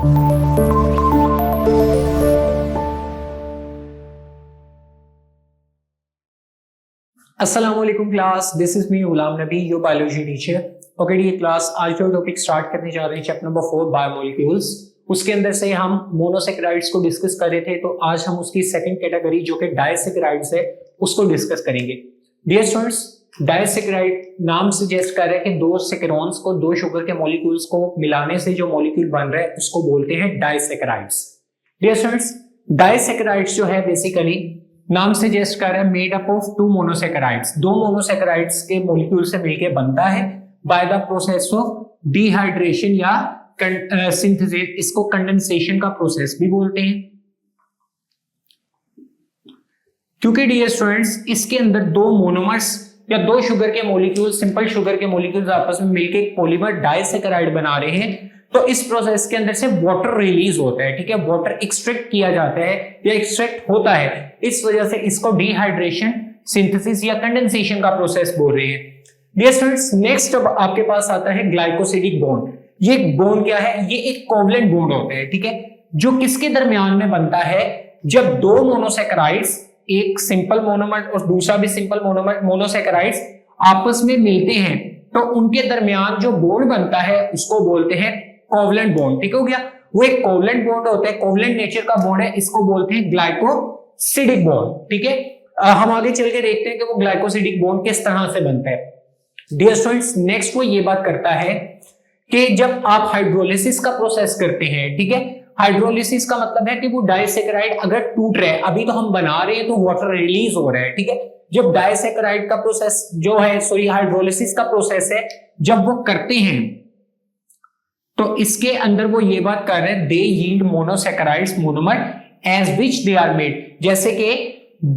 अस्सलाम वालेकुम class, this is me Ghulam Nabi, your biology teacher. Okay D class, आज जो टॉपिक स्टार्ट करने जा रहे हैं चैप्टर नंबर 4 बायोमोलिक्यूल्स। उसके अंदर से हम मोनोसेकेराइड्स को डिस्कस कर रहे थे, तो आज हम उसकी सेकंड कैटेगरी जो कि डाइसेकेराइड्स है उसको डिस्कस करेंगे। डियर स्टूडेंट्स, डाइसेकेराइड नाम सजेस्ट कर रहा है कि दो सेकेरॉन्स को, दो शुगर के मॉलिक्यूल्स को मिलाने से जो मॉलिक्यूल बन रहा है उसको बोलते हैं डाइसेकेराइड्स। डियर स्टूडेंट्स, डाइसेकेराइड्स जो है बेसिकली नाम सजेस्ट कर रहा है made up of two monosaccharides, दो मोनोसेकेराइड्स के मॉलिक्यूल से मिलकर बनता है by the process of dehydration या सिंथेसिस। इसको कंडेंसेशन का प्रोसेस भी बोलते हैं, क्योंकि डियर स्टूडेंट्स इसके अंदर दो मोनोमर्स या दो शुगर के मॉलिक्यूल, सिंपल शुगर के मॉलिक्यूल्स आपस में मिलकर एक पॉलीमर डाइसेकेराइड बना रहे हैं। तो इस प्रोसेस के अंदर से वाटर रिलीज होता है, ठीक है, वाटर एक्सट्रैक्ट किया जाता है या एक्सट्रैक्ट होता है। इस वजह से इसको डिहाइड्रेशन, सिंथेसिस या कंडेंसेशन का प्रोसेस बोल रहे हैं। डियर स्टूडेंट्स, नेक्स्ट अब आपके पास आता है ग्लाइकोसिडिक बॉन्ड। ये बॉन्ड क्या है? ये एक कोवलेंट बॉन्ड होता है, ठीक है, जो किसके दरमियान में बनता है? जब दो मोनोसेकेराइड्स, एक सिंपल मोनोमर और दूसरा भी सिंपल मोनोसेकेराइड्स आपस में मिलते हैं, तो उनके दरमियान जो बॉन्ड बनता है उसको बोलते हैं कोवलेंट बॉन्ड। ठीक हो गया, वो एक कोवलेंट बॉन्ड होता है, कोवलेंट नेचर का बॉन्ड है, इसको बोलते हैं ग्लाइकोसिडिक बॉन्ड। ठीक है, हम आगे चल के देखते हैं कि वो ग्लाइकोसिडिक बॉन्ड किस तरह से बनता है। डियर स्टूडेंट्स, नेक्स्ट वो ये बात करता है कि जब आप हाइड्रोलिसिस का प्रोसेस करते हैं, ठीक है, हाइड्रोलिसिस का मतलब है कि वो डाइसेकेराइड अगर टूट रहा है, अभी तो हम बना रहे हैं तो वाटर रिलीज हो रहा है, ठीक है, जब डाइसेकेराइड का प्रोसेस जो है, सॉरी हाइड्रोलिसिस का प्रोसेस है, जब वो करते हैं तो इसके अंदर वो ये बात कर रहे हैं they yield monosaccharides monomer as which they are made. जैसे कि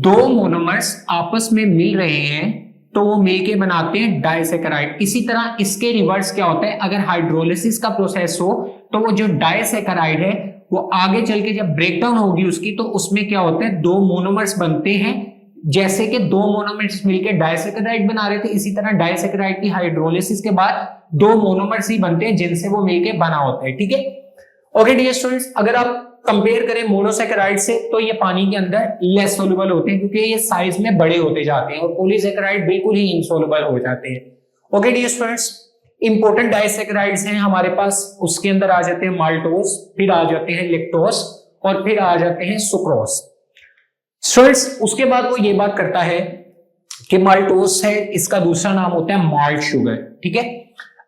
दो मोनोमर्स आपस में मिल रहे हैं तो वो मिलके बनाते हैं डाइसेकेराइड। इसी तरह इसके रिवर्स क्या होता है? अगर हाइड्रोलिसिस का प्रोसेस हो तो वो जो डाइसेकेराइड है वो आगे चल के जब ब्रेकडाउन होगी उसकी, तो उसमें क्या होता है? दो मोनोमर्स बनते हैं। जैसे कि दो मोनोमर्स मिलकर डाइसेकेराइड बना रहे थे, इसी तरह डाइसेकेराइड की हाइड्रोलिसिस के बाद दो मोनोमर्स ही बनते हैं जिनसे वो मिलकर बना होता है। ठीक है, ओके डियर स्टूडेंट्स, अगर आप कंपेयर करें मोनोसेकेराइड से तो ये पानी के अंदर लेस सोल्यूबल होते हैं क्योंकि ये साइज में बड़े होते जाते हैं, और पॉलीसेकेराइड बिल्कुल ही इनसोल्यूबल हो जाते हैं। Okay dear students, important disaccharides हैं हमारे पास, उसके अंदर आ जाते हैं माल्टोस, फिर आ जाते हैं लैक्टोस और फिर आ जाते हैं सुक्रोज। स्टूडेंट्स, उसके बाद वो ये बात करता है कि माल्टोस है, इसका दूसरा नाम होता है माल्ट शुगर। ठीक है,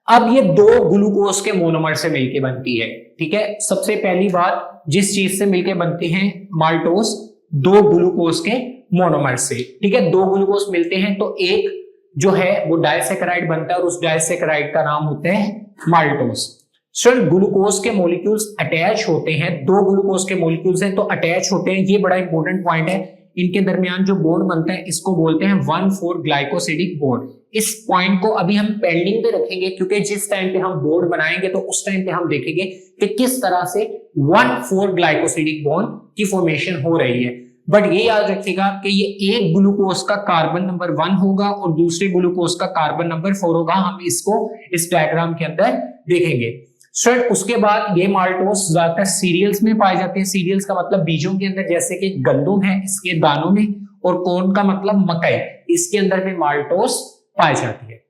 अब ये दो ग्लूकोज के मोनोमर से मिलके बनती है। ठीक है, सबसे पहली बात जिस चीज से मिलके बनते हैं माल्टोस, दो ग्लूकोज के मोनोमर से। ठीक है, दो ग्लूकोज मिलते हैं तो एक जो है वो डाइसेकेराइड बनता है और उस डाइसेकेराइड का नाम होता है माल्टोस। सर, ग्लूकोज के मॉलिक्यूल्स अटैच होते हैं, दो ग्लूकोज के मॉलिक्यूल्स हैं तो अटैच होते हैं, ये बड़ा इंपॉर्टेंट पॉइंट है। इनके दरमियान जो बॉन्ड बनता है इसको बोलते हैं 1,4 ग्लाइकोसिडिक बॉन्ड। इस पॉइंट को अभी हम पेंडिंग पे रखेंगे क्योंकि जिस टाइम पे हम बॉन्ड बनाएंगे तो उस टाइम पे हम देखेंगे कि किस तरह से 1,4 ग्लाइकोसिडिक बॉन्ड की फॉर्मेशन हो रही है। बट ये याद रखिएगा कि ये एक ग्लूकोज का कार्बन नंबर 1 होगा और दूसरे ग्लूकोज का कार्बन नंबर 4 होगा। हम इसको इस डायग्राम के अंदर देखेंगे। सर, उसके बाद ये माल्टोस ज्यादातर सीरियल्स में पाए जाते हैं। सीरियल्स का मतलब बीजों के अंदर, जैसे कि गंदुम है इसके दानों में, और कॉर्न का मतलब मकई, इसके अंदर भी माल्टोस पाई जाती है।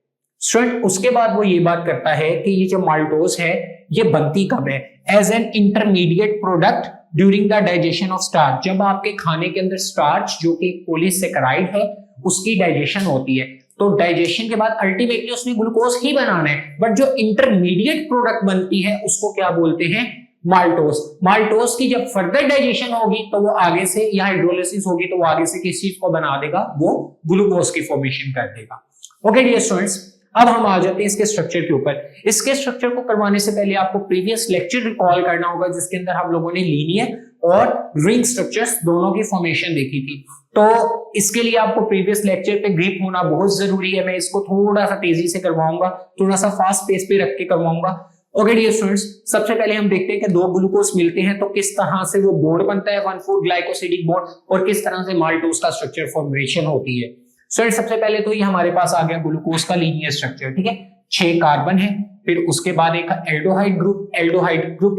स्टूडेंट, उसके बाद वो ये बात करता है कि ये जो माल्टोस है ये बनती कब है? As an intermediate product during the digestion of starch. जब आपके खाने के अंदर स्टार्च जो कि पॉलीसेकेराइड है उसकी डाइजेशन होती है, तो डाइजेशन के बाद अल्टीमेटली उसने ग्लूकोज ही बनाना है, बट जो इंटरमीडिएट प्रोडक्ट बनती है उसको क्या बोलते हैं? माल्टोस। माल्टोस की जब फर्दर डाइजेशन होगी तो वो आगे से, या हाइड्रोलिसिस होगी तो वो आगे से किस चीज को बना देगा? वो ग्लूकोज की फॉर्मेशन कर देगा। ओके डियर स्टूडेंट्स, अब हम आ जाते हैं इसके स्ट्रक्चर के ऊपर। इसके स्ट्रक्चर को करवाने से पहले आपको प्रीवियस लेक्चर रिकॉल करना होगा जिसके अंदर हम लोगों ने लीनियर और रिंग स्ट्रक्चर्स दोनों की फॉर्मेशन देखी थी। तो इसके लिए आपको प्रीवियस लेक्चर पे ग्रिप होना बहुत जरूरी है। मैं इसको थोड़ा सा तेजी से करवाऊंगा, थोड़ा सा फास्ट पेस पे रख के करवाऊंगा। ओके डियर स्टूडेंट्स, सबसे पहले हम देखते हैं कि दो ग्लूकोज मिलते हैं तो किस तरह से वो बॉन्ड बनता है 1,4 ग्लाइकोसिडिक बॉन्ड, और किस तरह से माल्टोस का स्ट्रक्चर फॉर्मेशन होती है। सो सबसे पहले तो ये हमारे पास आ गया ग्लूकोज का लीनियर स्ट्रक्चर। ठीक है, 6 कार्बन है, फिर उसके बाद एक एल्डिहाइड ग्रुप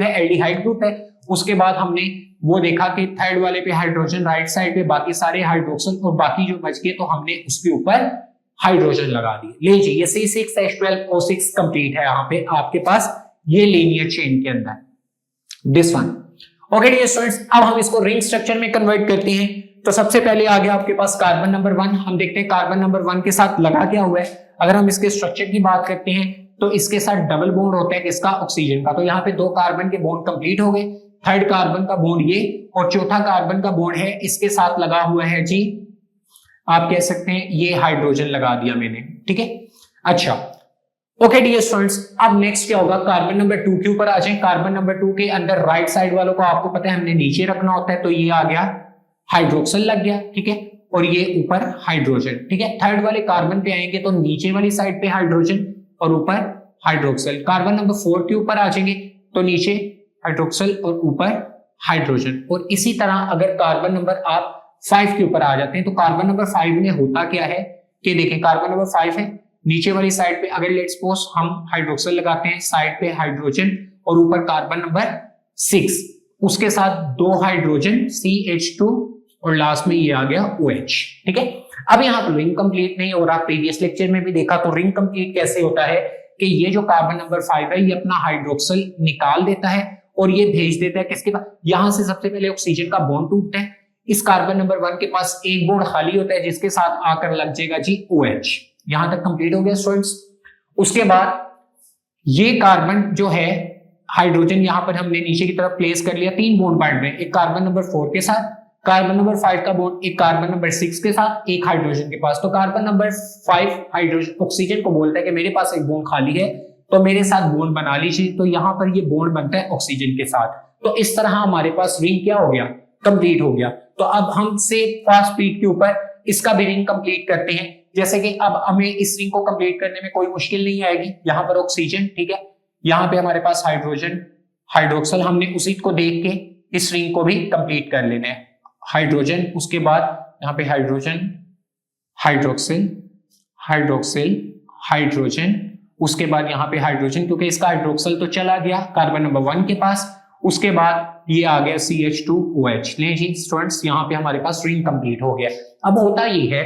है, एल्डिहाइड ग्रुप है। उसके बाद हमने वो देखा कि थर्ड वाले पे हाइड्रोजन राइट साइड पे, बाकी सारे हाइड्रोक्सिल और बाकी जो बच गए तो हमने उसके ऊपर हाइड्रोजन लगा दिए। लीजिए ये C6H12O6 कंप्लीट है यहाँ पे आपके पास ये लीनियर चेन के अंदर, this one. Okay dear students, अब हम इसको रिंग स्ट्रक्चर में कन्वर्ट करते हैं। तो सबसे पहले आ गया आपके पास कार्बन नंबर 1। हम देखते हैं कार्बन नंबर 1 के साथ लगा क्या हुआ है। अगर हम इसके स्ट्रक्चर की बात करते हैं तो इसके साथ डबल बॉन्ड होता है किसका, ऑक्सीजन का। तो यहाँ पे 2 कार्बन के बॉन्ड कंप्लीट हो गए, थर्ड कार्बन का बॉन्ड ये और चौथा कार्बन का बॉन्ड है इसके साथ लगा हुआ है जी, आप कह सकते हैं ये हाइड्रोजन लगा दिया मैंने, ठीक है। अच्छा ओके डियर स्टूडेंट्स, अब नेक्स्ट क्या होगा, कार्बन नंबर 2 के ऊपर आ जाए। कार्बन नंबर 2 के अंदर राइट साइड वालों को आपको पता है हमने नीचे रखना होता है, तो ये आ गया हाइड्रोक्सिल लग गया, ठीक है, और ये ऊपर हाइड्रोजन, ठीक है। थर्ड वाले कार्बन पे आएंगे तो नीचे वाली साइड पे हाइड्रोजन और ऊपर हाइड्रोक्सिल। कार्बन नंबर 4 के ऊपर आ जाएंगे तो नीचे हाइड्रोक्सिल और ऊपर हाइड्रोजन। और इसी तरह अगर कार्बन नंबर आप 5 के ऊपर आ जाते हैं तो कार्बन नंबर 5 में होता क्या है कि देखें, कार्बन नंबर 5 है, नीचे वाली साइड पे अगर लेट्स सपोज हम हाइड्रोक्सिल लगाते हैं, साइड पे हाइड्रोजन और ऊपर कार्बन नंबर 6, उसके साथ 2 हाइड्रोजन CH2 और लास्ट में ये आ गया OH, ठीक है। अब यहाँ पर रिंग कंप्लीट नहीं हो रहा, प्रीवियस लेक्चर में भी देखा। तो रिंग कंप्लीट कैसे होता है कि ये जो कार्बन नंबर 5 है ये अपना हाइड्रोक्सिल निकाल देता है और ये भेज देता है किसके पास, यहां से सबसे पहले ऑक्सीजन का बॉन्ड टूटता है, इस कार्बन नंबर 1 के पास एक बॉन्ड खाली होता है जिसके साथ आकर लग जाएगा जी OH। यहां तक कंप्लीट हो गया स्टूडेंट्स। उसके बाद ये कार्बन जो है हाइड्रोजन यहां पर हमने नीचे की तरफ प्लेस कर लिया, 3 बॉन्ड बांट रहे हैं, एक कार्बन नंबर 4 के साथ, कार्बन नंबर 5 का बॉन्ड एक कार्बन नंबर 6 के साथ, एक हाइड्रोजन के पास। तो कार्बन नंबर 5 हाइड्रोजन ऑक्सीजन को बोलता है कि मेरे पास एक बॉन्ड खाली है तो मेरे साथ बॉन्ड बना लीजिए। तो यहां पर ये बॉन्ड बनता है ऑक्सीजन के साथ। तो इस तरह हमारे पास रिंग क्या हो गया, कंप्लीट हो गया। तो अब हम से फास्ट स्पीड के ऊपर इसका भी रिंग कंप्लीट करते हैं। जैसे कि अब हमें इस रिंग को कंप्लीट करने में कोई मुश्किल नहीं आएगी। यहाँ पर ऑक्सीजन, ठीक है, यहाँ पे हमारे पास हाइड्रोजन हाइड्रोक्सिल, हमने उसी को देख के इस रिंग को भी कंप्लीट कर लेना है। हाइड्रोजन, उसके बाद यहाँ पे हाइड्रोजन हाइड्रोक्सिल हाइड्रोक्सिल हाइड्रोजन, उसके बाद यहाँ पे हाइड्रोजन, क्योंकि इसका हाइड्रोक्सिल तो चला गया कार्बन नंबर 1 के पास। उसके बाद ये आ गया CH2OH। ले जी स्टूडेंट्स, यहाँ पे हमारे पास रिंग कंप्लीट हो गया। अब होता ये है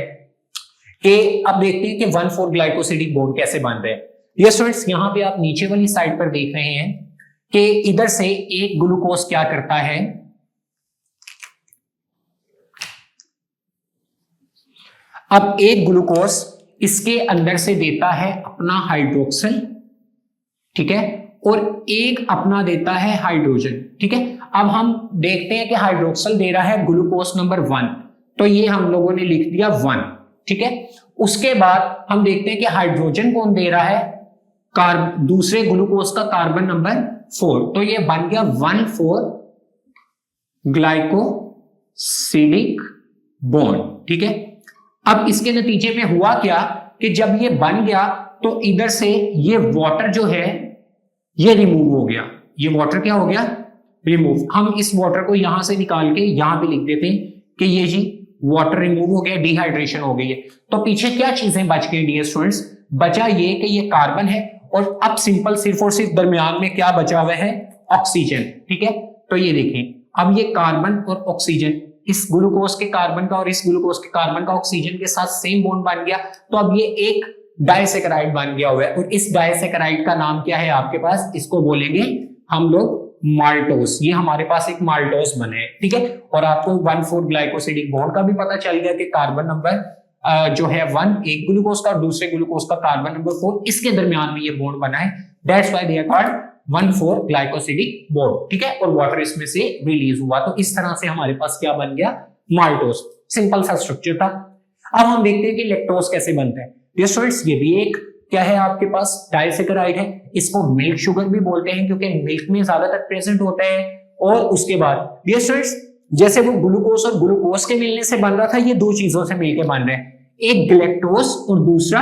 कि अब देखते हैं कि 1,4 ग्लाइकोसिडिक बॉन्ड कैसे बन रहे हैं। ये स्टूडेंट्स यहाँ पे आप नीचे वाली साइड पर देख रहे हैं कि इधर से एक ग्लूकोज क्या करता है, अब एक ग्लूकोज इसके अंदर से देता है अपना हाइड्रोक्सिल, ठीक है, और एक अपना देता है हाइड्रोजन, ठीक है। अब हम देखते हैं कि हाइड्रोक्सिल दे रहा है ग्लूकोज नंबर 1, तो ये हम लोगों ने लिख दिया 1, ठीक है। उसके बाद हम देखते हैं कि हाइड्रोजन कौन दे रहा है, दूसरे ग्लूकोज का कार्बन नंबर 4, तो ये बन गया 1,4 ग्लाइकोसिडिक बॉन्ड, ठीक है। अब इसके नतीजे में हुआ क्या कि जब ये बन गया तो इधर से ये वाटर जो है ये रिमूव हो गया। ये वाटर क्या हो गया, रिमूव। हम इस वाटर को यहां से निकाल के यहां पे लिख देते हैं कि ये जी वाटर रिमूव हो गया, डिहाइड्रेशन हो गई है। तो पीछे क्या चीजें बच गई डियर स्टूडेंट्स, बचा ये कि ये कार्बन है और अब सिंपल सिर्फ और सिर्फ दरमियान में क्या बचा हुआ है, ऑक्सीजन, ठीक है। तो ये देखें, अब ये कार्बन और ऑक्सीजन, इस ग्लूकोज के कार्बन का और इस ग्लूकोज के कार्बन का ऑक्सीजन के साथ सेम बॉन्ड बन गया। तो अब ये एक डाइसैकेराइड बन गया हुआ है और इस डाइसैकेराइड का नाम क्या है आपके पास, इसको बोलेंगे हम लोग माल्टोस। ये हमारे पास एक माल्टोस बने हैं, ठीक है। और आपको 1,4 ग्लाइकोसिडिक बॉन्ड का भी पता चल गया कि कार्बन नंबर जो है 1 एक ग्लूकोज का और दूसरे ग्लूकोज का कार्बन नंबर 4, इसके दरमियान में ये बॉन्ड बना है, that's why they are called 1,4 glycosidic bond, ठीक है। और वाटर इसमें से रिलीज हुआ, तो इस तरह से हमारे पास क्या बन गया, माल्टोस। सिंपल सा स्ट्रक्चर था। अब हम देखते हैं कि लैक्टोज कैसे बनता है। डियर स्टूडेंट्स, ये भी एक क्या है आपके पास, डाइसैकेराइड है। इसको मिल्क शुगर भी बोलते हैं क्योंकि मिल्क में ज्यादातर प्रेजेंट होता है। और उसके बाद डियर स्टूडेंट्स, जैसे वो ग्लूकोज और ग्लूकोज के मिलने से बन रहा था, ये 2 चीजों से मिलकर बन रहे हैं, एक गैलेक्टोज और दूसरा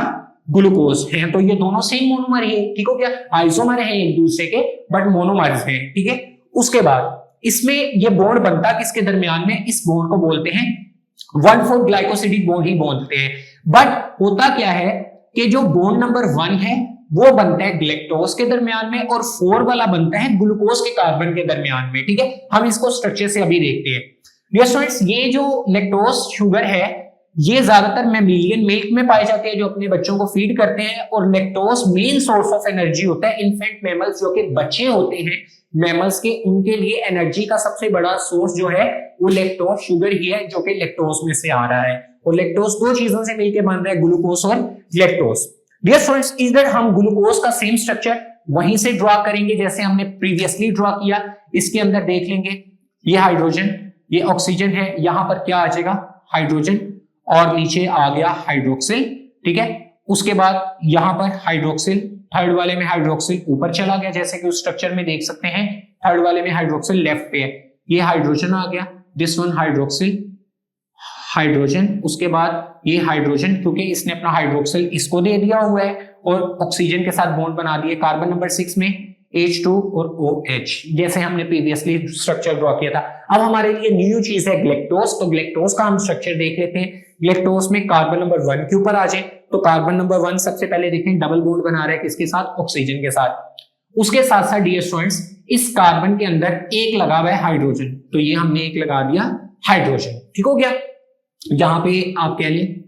ग्लूकोज है। तो ये दोनों सेम मोनोमर है, ठीक हो गया, आइसोमर है एक दूसरे के बट मोनोमर्स हैं, ठीक है। उसके बाद इसमें ये बॉन्ड बनता किसके दरमियान में, इस बॉन्ड को बोलते हैं 1,4 ग्लाइकोसिडिक बॉन्ड ही बोलते हैं। बट होता क्या है कि जो बॉन्ड नंबर 1 है वो बनता है ग्लैक्टोज के दरमियान में, और 4 वाला बनता है ग्लूकोज के कार्बन के दरमियान में। ठीक है, हम इसको स्ट्रक्चर से अभी देखते हैं। डियर स्टूडेंट्स, ये जो लैक्टोज शुगर है ये ज्यादातर मैमेलियन मिल्क में पाए जाते हैं जो अपने बच्चों को फीड करते हैं, और lactose main source of energy होता है इन्फेंट मैमल्स, जो कि बच्चे होते हैं मैमल्स के, उनके लिए एनर्जी का सबसे बड़ा सोर्स जो है वो लैक्टोज शुगर ही है, जो कि लैक्टोज में से आ रहा है। और लैक्टोज दो चीजों से मिलकर बन रहा है, ग्लूकोज और लैक्टोज। डियर स्टूडेंट्स, इधर हम ग्लूकोज का सेम स्ट्रक्चर वहीं से ड्रॉ करेंगे जैसे हमने प्रीवियसली ड्रॉ किया। इसके अंदर देख लेंगे ये हाइड्रोजन, ये ऑक्सीजन है, यहां पर क्या आ जाएगा हाइड्रोजन, और नीचे आ गया हाइड्रोक्सिल। ठीक है, उसके बाद यहां पर हाइड्रोक्सिल, थर्ड वाले में हाइड्रोक्सिल ऊपर चला गया जैसे कि उस स्ट्रक्चर में देख सकते हैं, थर्ड वाले में हाइड्रोक्सिल लेफ्ट पे है, ये हाइड्रोजन आ गया, दिस वन हाइड्रोक्सिल, हाइड्रोजन, उसके बाद ये हाइड्रोजन, क्योंकि इसने अपना हाइड्रोक्सिल इसको दे दिया हुआ है और ऑक्सीजन के साथ बॉन्ड बना दिए कार्बन नंबर 6 में H2 और OH, जैसे हमने प्रीवियसली स्ट्रक्चर ड्रॉ किया था। अब हमारे लिए न्यू चीज है ग्लैक्टोज, तो ग्लैक्टोज का हम स्ट्रक्चर देख लेते हैं। ग्लैक्टोज में कार्बन नंबर 1 के ऊपर आ जाए तो कार्बन नंबर 1 सबसे पहले देखें डबल बॉन्ड बना रहा है किसके साथ, ऑक्सीजन के साथ। उसके साथ साथ डियर स्टूडेंट्स इस कार्बन के अंदर एक लगा हुआ है हाइड्रोजन, तो ये हमने एक लगा दिया हाइड्रोजन। ठीक हो गया, यहां पे आप कह लें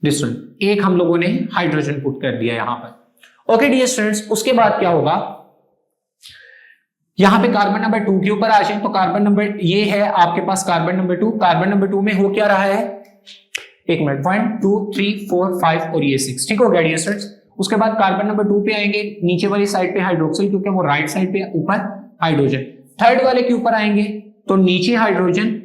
दिस वन, एक हम लोगों ने हाइड्रोजन पुट कर दिया यहां पर। ओके डियर स्टूडेंट्स, उसके बाद क्या होगा, यहां पे कार्बन नंबर 2 के ऊपर आ जाए तो कार्बन नंबर ये है आपके पास कार्बन नंबर 2, कार्बन नंबर 2 में हो क्या रहा है, एक मिनट, 1 2 3 4 5 और ये 6। ठीक हो गया डियर स्टूडेंट्स। उसके बाद कार्बन नंबर 2 पे आएंगे, नीचे वाली साइड पे हाइड्रोक्सिल क्योंकि वो राइट साइड पे, ऊपर हाइड्रोजन। थर्ड वाले के ऊपर आएंगे तो नीचे हाइड्रोजन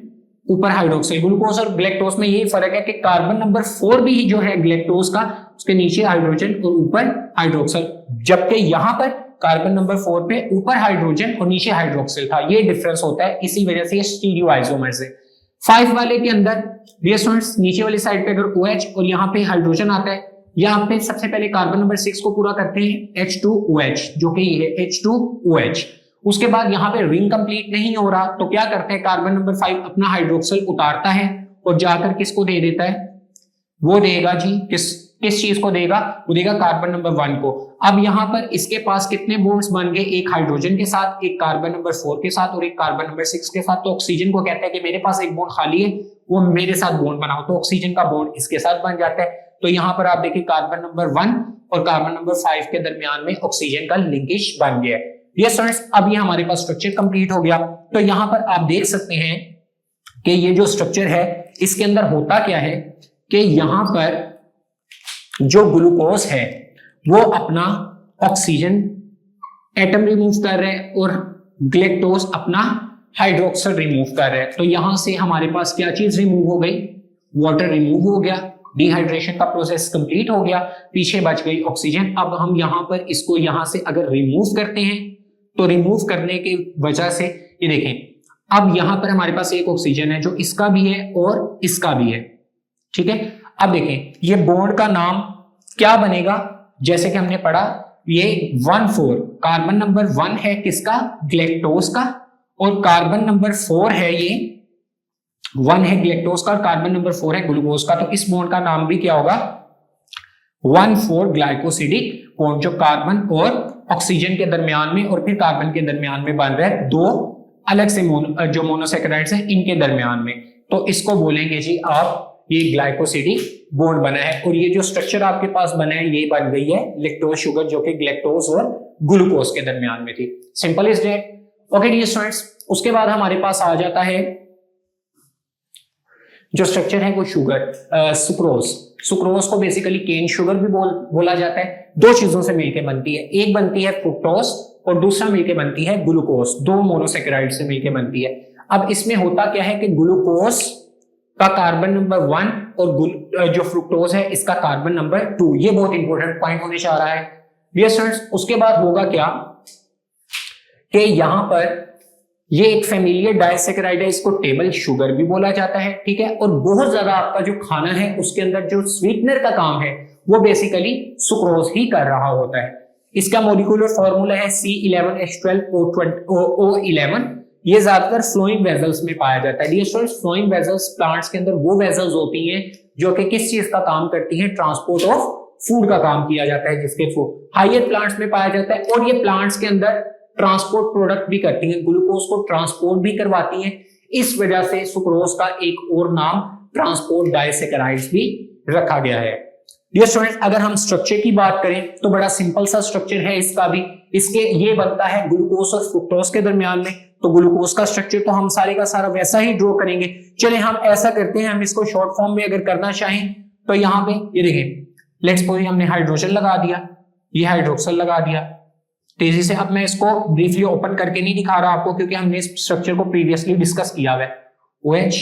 ऊपर हाइड्रोक्सिल। ग्लूकोज और ग्लैक्टोज में यही फर्क है कि कार्बन नंबर 4 भी जो है ग्लैक्टोज का, उसके नीचे हाइड्रोजन और ऊपर हाइड्रोक्सिल, जबकि यहां पर कार्बन नंबर 4 पे ऊपर हाइड्रोजन और नीचे हाइड्रोक्सिल था। ये डिफरेंस होता है, इसी वजह से ये स्टीरियोआइसोमर से। 5 वाले के अंदर डियर स्टूडेंट्स नीचे वाली साइड पे अगर OH और यहाँ पे हाइड्रोजन आता है, यहाँ पे सबसे पहले कार्बन नंबर 6 को पूरा करते हैं H2OH, जो कि ये है H2OH। उसके बाद यहाँ पे रिंग कंप्लीट नहीं हो रहा तो क्या करते हैं, कार्बन नंबर 5 अपना हाइड्रोक्सिल उतारता है और जाकर किसको दे देता है, वो देगा जी किस चीज को देगा, वो देगा कार्बन नंबर 1 को। अब यहां पर इसके पास कितने बॉन्ड्स बन गए, एक हाइड्रोजन के साथ, एक कार्बन नंबर 4 के साथ और एक कार्बन नंबर 6 के साथ। तो ऑक्सीजन को कहता है कि मेरे पास एक बॉन्ड खाली है, वो मेरे साथ बॉन्ड बनाओ, तो ऑक्सीजन का बॉन्ड इसके साथ बन जाता है। तो यहां पर आप देखिए कार्बन नंबर 1 और कार्बन नंबर 5 के दरमियान में ऑक्सीजन का लिंकेज बन गया। ये स्टूडेंट्स अब ये हमारे पास स्ट्रक्चर कंप्लीट हो गया। तो यहां पर आप देख सकते हैं कि ये जो स्ट्रक्चर है इसके अंदर होता क्या है कि यहां पर जो ग्लूकोज है वो अपना ऑक्सीजन एटम रिमूव कर रहे हैं और ग्लैक्टोज अपना हाइड्रोक्सिल रिमूव कर रहे हैं। तो यहां से हमारे पास क्या चीज रिमूव हो गई, वाटर रिमूव हो गया, डिहाइड्रेशन का प्रोसेस कंप्लीट हो गया, पीछे बच गई ऑक्सीजन। अब हम यहां पर इसको यहां से अगर रिमूव करते हैं तो रिमूव करने की वजह से ये देखें अब यहां पर हमारे पास एक ऑक्सीजन है जो इसका भी है और इसका भी है। ठीक है, अब देखें ये बॉन्ड का नाम क्या बनेगा, जैसे कि हमने पढ़ा ये 1,4 कार्बन नंबर 1 है किसका, ग्लैक्टोज का, और कार्बन नंबर 4 है, ये 1 है ग्लैक्टोज का और कार्बन नंबर 4 है ग्लूकोज का। तो इस बॉन्ड का नाम भी क्या होगा, 1,4 ग्लाइकोसिडिक बॉन्ड, जो कार्बन और ऑक्सीजन के दरमियान में और फिर कार्बन के दरमियान में बन रहा है, दो अलग से जो मोनोसैकेराइड्स हैं इनके दरमियान में। तो इसको बोलेंगे जी आप ये ग्लाइकोसिडिक बॉन्ड बना है। और ये जो स्ट्रक्चर आपके पास बना है ये बन गई है लैक्टोज शुगर, जो कि ग्लैक्टोज और ग्लूकोज के दरमियान में थी। Simple is that. Okay dear students, उसके बाद हमारे पास आ जाता है जो स्ट्रक्चर है वो शुगर, सुक्रोज। सुक्रोज को बेसिकली केन शुगर भी बोला जाता है। दो चीजों से मिलकर बनती है, एक बनती है फ्रुक्टोज और दूसरा मिलकर बनती है ग्लूकोज, दो मोनोसैकेराइड से मिलकर बनती है। अब इसमें होता क्या है कि ग्लूकोज का कार्बन नंबर 1 और जो फ्रुक्टोज है इसका कार्बन नंबर 2, ये बहुत इंपॉर्टेंट पॉइंट होने जा रहा है डियर स्टूडेंट्स। उसके बाद होगा क्या कि यहां पर ये एक फैमिलियर डाइसैकेराइड है, इसको टेबल शुगर भी बोला जाता है। ठीक है, और बहुत ज्यादा आपका जो खाना है उसके अंदर जो स्वीटनर का काम है वो बेसिकली सुक्रोज ही कर रहा होता है। इसका मॉलिक्यूलर फॉर्मूला है C11H12O11। ये ज्यादातर फ्लोइंग वेजल्स में पाया जाता है। Dear students, flowing vessels plants के अंदर वो वेजल्स होती हैं जो कि किस चीज का काम करती हैं, ट्रांसपोर्ट ऑफ फूड का काम किया जाता है, जिसके फूड हायर प्लांट्स में पाया जाता है, और ये प्लांट्स के अंदर ट्रांसपोर्ट प्रोडक्ट भी करती हैं, ग्लूकोज को ट्रांसपोर्ट भी करवाती हैं। इस वजह से सुक्रोज का एक और नाम ट्रांसपोर्ट डाइसैकेराइड्स भी रखा गया है। डियर स्टूडेंट्स, अगर हम स्ट्रक्चर की बात करें तो बड़ा सिंपल सा स्ट्रक्चर है इसका भी। इसके ये बनता है ग्लूकोज और फ्रुक्टोज के दरमियान में, तो ग्लूकोज का स्ट्रक्चर तो हम सारे का सारा वैसा ही ड्रॉ करेंगे। चले हम ऐसा करते हैं, हम इसको शॉर्ट फॉर्म में अगर करना चाहें तो यहाँ पे ये देखें, लेट्स सपोज हमने हाइड्रोजन लगा दिया, ये हाइड्रोक्सल लगा दिया तेजी से। अब मैं इसको ब्रीफली ओपन करके नहीं दिखा रहा आपको, क्योंकि हमने इस स्ट्रक्चर को प्रीवियसली डिस्कस किया हुआ है। OH,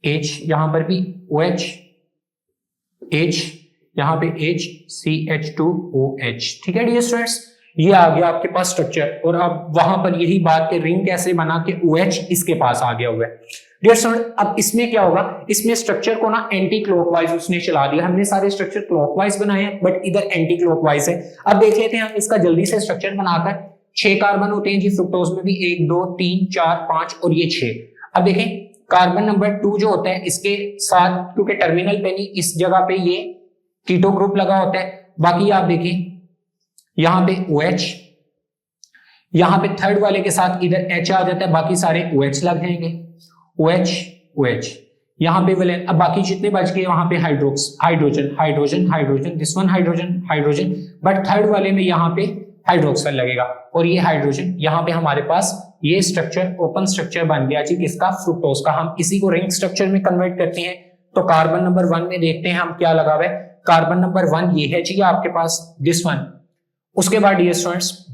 H, यहां पर भी OH, H, यहां पे H, CH2OH। ठीक है डियर स्टूडेंट्स, ये आ गया आपके पास स्ट्रक्चर। और अब वहां पर यही बात के रिंग कैसे बना के OH इसके पास आ गया हुआ है। डियर स्टूडेंट, अब इसमें क्या होगा, इसमें स्ट्रक्चर को ना एंटी क्लॉकवाइज उसने चला दिया। हमने सारे स्ट्रक्चर क्लॉकवाइज बनाए हैं, बट इधर एंटी क्लॉकवाइज है। अब देख लेते हैं हम इसका जल्दी से स्ट्रक्चर बनाकर। 6 कार्बन होते हैं जी फ्रुक्टोज में भी, 1 2 3 4 5 और ये 6। अब देखें कार्बन नंबर 2 जो होता है इसके साथ, क्योंकि टर्मिनल पे नहीं, इस जगह पे ये कीटो ग्रुप लगा होता है। बाकी आप देखें यहां पे OH, यहां पे थर्ड वाले के साथ इधर H आ जाता है, बाकी सारे OH लग जाएंगे। OH, OH, यहाँ पे वैलेंस। अब बाकी जितने बच गए वहां पे hydrogen, hydrogen, hydrogen, this one hydrogen, hydrogen, but third वाले में यहाँ पे हाइड्रोक्सल लगेगा और ये हाइड्रोजन। यहाँ पे हमारे पास ये स्ट्रक्चर ओपन स्ट्रक्चर बन गया जी, किसका, फ्रुक्टोज का। हम इसी को रिंग स्ट्रक्चर में कन्वर्ट करते हैं। तो कार्बन नंबर 1 में देखते हैं हम क्या लगा हुआ है। कार्बन नंबर 1 ये है जी आपके पास, दिस वन। उसके बाद डियर स्टूडेंट्स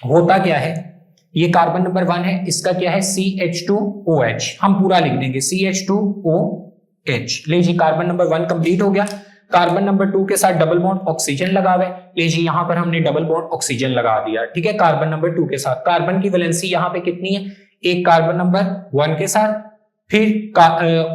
होता क्या है, ये कार्बन नंबर 1 है, इसका क्या है, CH2OH। हम पूरा लिख देंगे CH2OH। ले जी कार्बन नंबर 1 कंप्लीट हो गया। कार्बन नंबर 2 के साथ डबल बॉन्ड ऑक्सीजन लगा हुआ है। ले जी यहां पर हमने डबल बॉन्ड ऑक्सीजन लगा दिया। ठीक है, कार्बन नंबर 2 के साथ। कार्बन की वैलेंसी यहां पे कितनी है, एक कार्बन नंबर 1 के साथ, फिर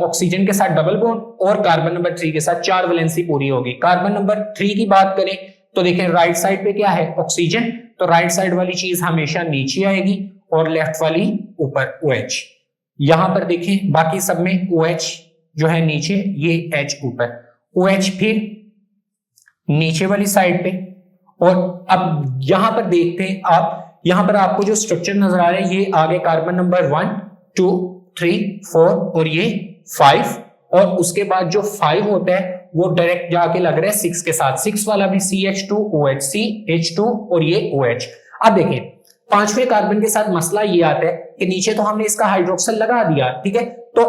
ऑक्सीजन के साथ डबल बॉन्ड, और कार्बन नंबर 3 के साथ 4 वैलेंसी पूरी होगी। कार्बन नंबर 3 की बात करें तो देखें राइट साइड पे क्या है, ऑक्सीजन, तो राइट साइड वाली चीज हमेशा नीचे आएगी और लेफ्ट वाली ऊपर, OH। यहां पर देखें बाकी सब में OH जो है नीचे, ये H ऊपर, OH फिर नीचे वाली साइड पे। और अब यहां पर देखते हैं आप, यहां पर आपको जो स्ट्रक्चर नजर आ रहा है, ये आगे कार्बन नंबर 1 2 3 4 और ये 5, और उसके बाद जो 5 होता है वो डायरेक्ट जाके लग रहा है 6 के साथ। 6 वाला भी CH2OH, CH2 और ये OH। अब देखें 5वें कार्बन के साथ मसला ये आता है कि नीचे तो हमने इसका हाइड्रोक्सल लगा दिया, ठीक है, तो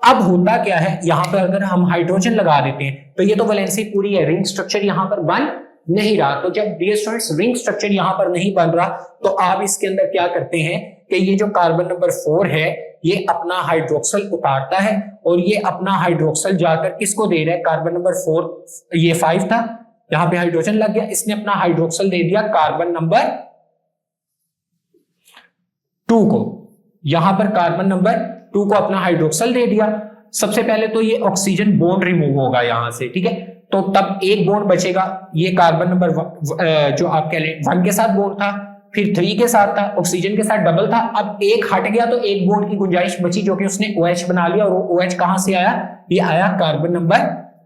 अब होता क्या है, यहां पर अगर हम हाइड्रोजन लगा देते हैं तो ये तो वैलेंसी पूरी है, रिंग स्ट्रक्चर यहां पर बन नहीं रहा। तो जब डियर स्टूडेंट्स रिंग स्ट्रक्चर यहां पर नहीं बन रहा, तो आप इसके अंदर क्या करते हैं कि ये जो कार्बन नंबर 4 है ये अपना हाइड्रोक्सल उतारता है, और ये अपना हाइड्रोक्सल जाकर किसको दे रहा है, कार्बन नंबर 4, ये 5 था, यहां पे हाइड्रोजन लग गया, इसने अपना हाइड्रोक्सल दे दिया कार्बन नंबर 2 को। यहां पर कार्बन नंबर 2 को अपना हाइड्रोक्सल दे दिया। सबसे पहले तो ये ऑक्सीजन बॉन्ड रिमूव होगा यहां से, ठीक है, तो तब एक बॉन्ड बचेगा, ये कार्बन नंबर जो आप कह लें 1 के साथ बॉन्ड था, फिर 3 के साथ था, ऑक्सीजन के साथ डबल था, अब एक हट गया तो एक बॉन्ड की गुंजाइश बची, जो कि उसने OH बना लिया, और वो OH कहां से आया, ये आया कार्बन नंबर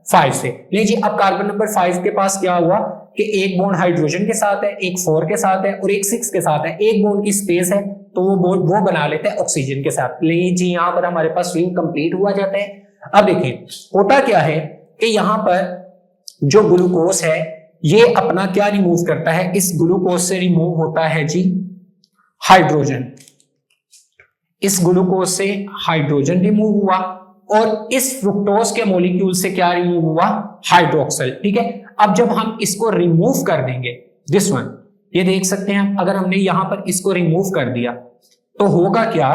5 से। लीजिए अब कार्बन नंबर 5 के पास क्या हुआ कि एक बॉन्ड हाइड्रोजन के साथ है, एक 4 के साथ है और एक 6 के साथ है, एक बॉन्ड की स्पेस है, तो वो बॉन्ड वो बना लेते हैं ऑक्सीजन के साथ। लीजिए यहां पर हमारे पास रिंग कंप्लीट हुआ जाता है। अब देखिए होता क्या है कि यहां पर जो ग्लूकोज है ये अपना क्या रिमूव करता है, इस ग्लूकोज से रिमूव होता है जी हाइड्रोजन, इस ग्लूकोज से हाइड्रोजन रिमूव हुआ, और इस फ्रुक्टोज के मॉलिक्यूल से क्या रिमूव हुआ, हाइड्रोक्सल। ठीक है, अब जब हम इसको रिमूव कर देंगे, दिस वन, ये देख सकते हैं, अगर हमने यहां पर इसको रिमूव कर दिया तो होगा क्या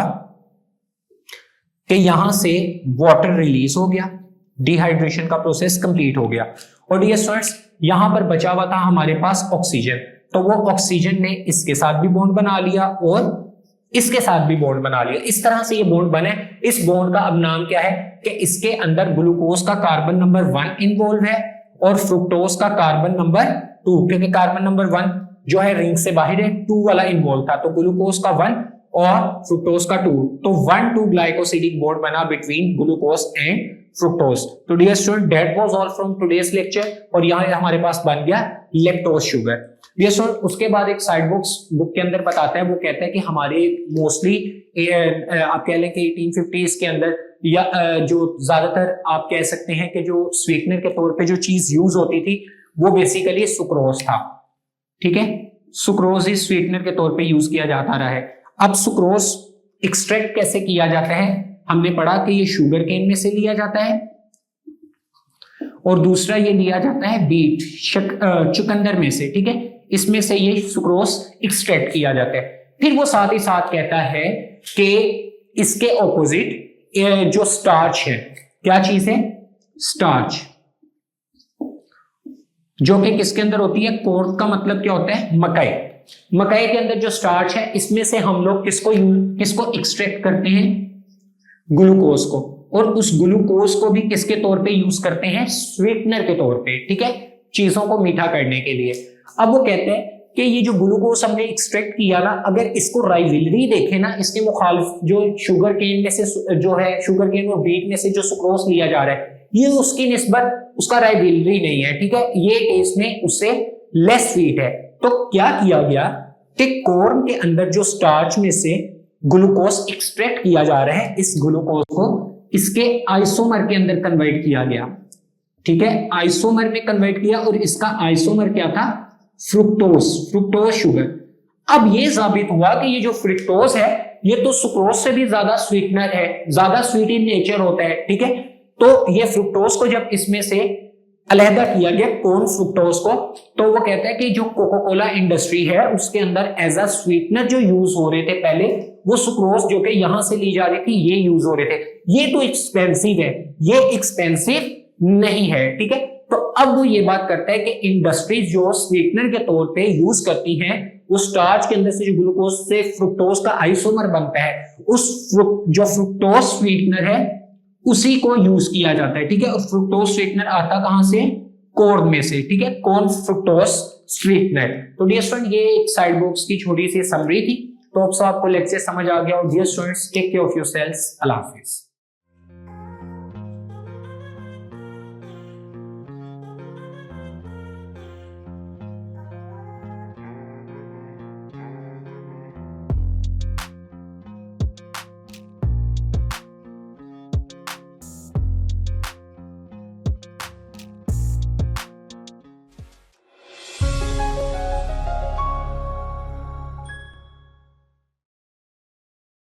कि यहां से वाटर रिलीज हो गया, डिहाइड्रेशन का प्रोसेस कंप्लीट हो गया, और डियर स्टूडेंट्स यहां पर बचा हुआ था हमारे पास ऑक्सीजन, तो वो ऑक्सीजन ने इसके साथ भी बॉन्ड बना लिया और इसके साथ भी बॉन्ड बना लिया। इस तरह से ये बॉन्ड बने। इस बॉन्ड का अब नाम क्या है कि इसके अंदर ग्लूकोज का कार्बन नंबर 1 इन्वॉल्व है और फ्रुक्टोज का कार्बन नंबर 2, क्योंकि कार्बन नंबर 1 जो है रिंग से बाहर है, 2 वाला इन्वॉल्व था, तो ग्लूकोज का 1 और फ्रुक्टोज का 2, तो 1,2 ग्लाइकोसिडिक बॉन्ड बना बिटवीन ग्लूकोज एंड फ्रुक्टोज। तो dear student, that was all from today's lecture, और यहाँ हमारे पास बन गया लेक्टोज शुगर। डियर स्टूडेंट, उसके बाद एक साइड बुक के अंदर बताता है, वो कहता है कि हमारे मोस्टली आप कह लें कि 1850s के अंदर, या जो ज्यादातर आप कह सकते हैं कि जो स्वीटनर के तौर पे जो चीज यूज होती थी वो बेसिकली सुक्रोज था। ठीक है, सुक्रोज ही स्वीटनर के तौर पे यूज किया जाता रहा है। अब सुक्रोज एक्सट्रैक्ट कैसे किया जाता है, हमने पढ़ा कि ये शुगर केन में से लिया जाता है, और दूसरा ये लिया जाता है बीट चुकंदर में से। ठीक है, इसमें से ये सुक्रोज एक्सट्रैक्ट किया जाता है। फिर वो साथ ही साथ कहता है कि इसके ऑपोजिट जो स्टार्च है, क्या चीज है, स्टार्च, जो कि किसके अंदर होती है, कोर्न का मतलब क्या होता है, मकई। मकई के अंदर जो स्टार्च है, इसमें से हम लोग किसको एक्सट्रैक्ट करते हैं, ग्लूकोज को, और उस ग्लूकोज को भी किसके तौर पे यूज करते हैं, स्वीटनर के तौर पे। ठीक है, चीजों को मीठा करने के लिए। अब वो कहते हैं कि ये जो ग्लूकोज हमने एक्सट्रैक्ट किया ना, अगर इसको राइवलरी देखे ना, इसके मुखालिफ जो शुगर केन में से जो है, शुगर केन और बीट में से जो सुक्रोज लिया जा रहा है, ये उसकी निस्बत उसका राइवलरी नहीं है। ठीक है, ये टेस्ट में उससे लेस स्वीट है। तो क्या किया गया कि कॉर्न के अंदर जो स्टार्च में से ग्लूकोज एक्सट्रैक्ट किया जा रहा है, इस ग्लूकोज को इसके आइसोमर के अंदर कन्वर्ट किया गया। ठीक है, आइसोमर में कन्वर्ट किया, और इसका आइसोमर क्या था, फ्रुक्टोज शुगर। अब ये साबित हुआ कि ये जो फ्रुक्टोज है, ये तो सुक्रोज से भी ज्यादा स्वीटनर है, ज्यादा स्वीट इन नेचर होता है। ठीक है, तो ये फ्रुक्टोज को जब इसमें से अलहदा किया गया, कॉर्न फ्रुक्टोज को, तो वो कहता है कि जो कोका कोला इंडस्ट्री है, उसके अंदर एज अ स्वीटनर जो यूज हो रहे थे पहले, वो सुक्रोज जो कि यहां से ली जा रही थी, ये यूज हो रहे थे। ये तो एक्सपेंसिव है, ये एक्सपेंसिव नहीं है। ठीक है, तो अब वो ये बात करता है कि इंडस्ट्रीज जो स्वीटनर के तौर पे यूज करती हैं, वो स्टार्च के अंदर से जो ग्लूकोज से फ्रुक्टोज का आइसोमर बनता है, जो फ्रुक्टोज स्वीटनर है उसी को यूज किया जाता है। ठीक है, और फ्रुक्टोज स्वीटनर आता कहां से, कॉर्न में से। ठीक है, कॉर्न फ्रुक्टोज स्वीटनर। तो डियर स्टूडेंट, ये एक साइड बॉक्स की छोटी सी समरी थी। तो अब आपको लेक्चर समझ आ गया। और dear students, take care of yourselves. अल्लाह हाफिज।